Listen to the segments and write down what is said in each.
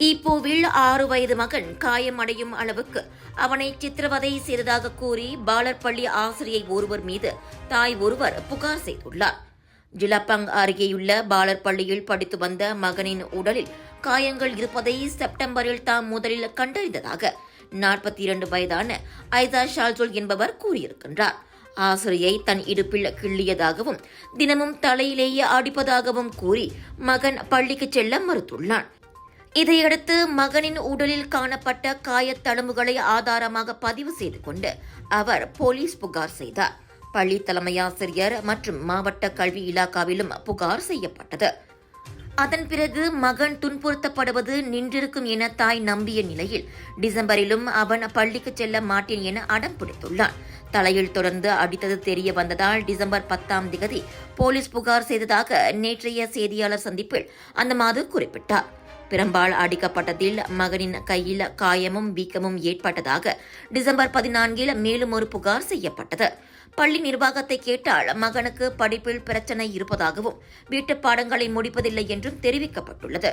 ஈப்போவில் 6 வயது மகன் காயமடையும் அளவுக்கு அவனை சித்திரவதை செய்ததாக கூறி பாலர் பள்ளி ஆசிரியை ஒருவர் மீது தாய் ஒருவர் புகார் செய்துள்ளார். ஜிலப்பங் அருகேயுள்ள பாலர் பள்ளியில் படித்து வந்த மகனின் உடலில் காயங்கள் இருப்பதை செப்டம்பரில் தாம் முதலில் கண்டறிந்ததாக 42 வயதான ஐசா ஷால்ஜோல் என்பவர் கூறியிருக்கின்றார். ஆசிரியை தன் இடுப்பில் கிள்ளியதாகவும் தினமும் தலையிலேயே அடிப்பதாகவும் கூறி மகன் பள்ளிக்கு செல்ல மறுத்துள்ளான். இதையடுத்து மகனின் உடலில் காணப்பட்ட காயத்தழும்புகளை ஆதாரமாக பதிவு செய்து கொண்டு அவர் போலீஸ் புகார் செய்தார். பள்ளி தலைமையாசிரியர் மற்றும் மாவட்ட கல்வி இலாக்காவிலும் புகார் செய்யப்பட்டது. அதன் பிறகு மகன் துன்புறுத்தப்படுவது நின்றிருக்கும் என தாய் நம்பிய நிலையில் டிசம்பரிலும் அவன் பள்ளிக்கு செல்ல மாட்டேன் என அடம் பிடித்துள்ளான். தலையில் தொடர்ந்து அடித்தது தெரிய வந்ததால் டிசம்பர் 10ஆம் தேதி போலீஸ் புகார் செய்ததாக நேற்றைய செய்தியாளர் சந்திப்பில் அந்த மாது குறிப்பிட்டார். பெரும்பால் அடிக்கப்பட்டதில் மகனின் கையில் காயமும் வீக்கமும் ஏற்பட்டதாக டிசம்பர் 14 மேலும் ஒரு புகார் செய்யப்பட்டது. பள்ளி நிர்வாகத்தை கேட்டால் மகனுக்கு படிப்பில் பிரச்சனை இருப்பதாகவும் வீட்டுப் பாடங்களை முடிப்பதில்லை என்றும் தெரிவிக்கப்பட்டுள்ளது.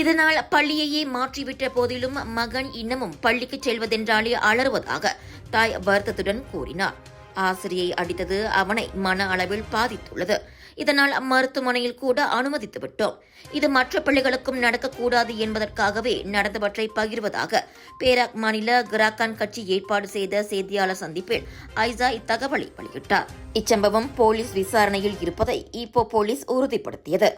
இதனால் பள்ளியையே மாற்றிவிட்ட போதிலும் மகன் இன்னமும் பள்ளிக்கு செல்வதென்றாலே அலறுவதாக தாய் வருத்தத்துடன் கூறினார். ஆசிரியை அடித்தது அவனை மன அளவில் பாதித்துள்ளது. இதனால் மருத்துவமனையில் கூட அனுமதித்து விட்டோம். இது மற்ற பிள்ளைகளுக்கும் நடக்கக்கூடாது என்பதற்காகவே நடந்தவற்றை பகிர்வதாக பேராக் மாநில கிராக்கான் கட்சி ஏற்பாடு செய்த செய்தியாளர் சந்திப்பில் ஐசா இத்தகவலை வெளியிட்டார். இச்சம்பவம் போலீஸ் விசாரணையில் இருப்பதை ஈப்போ போலீஸ் உறுதிப்படுத்தியது.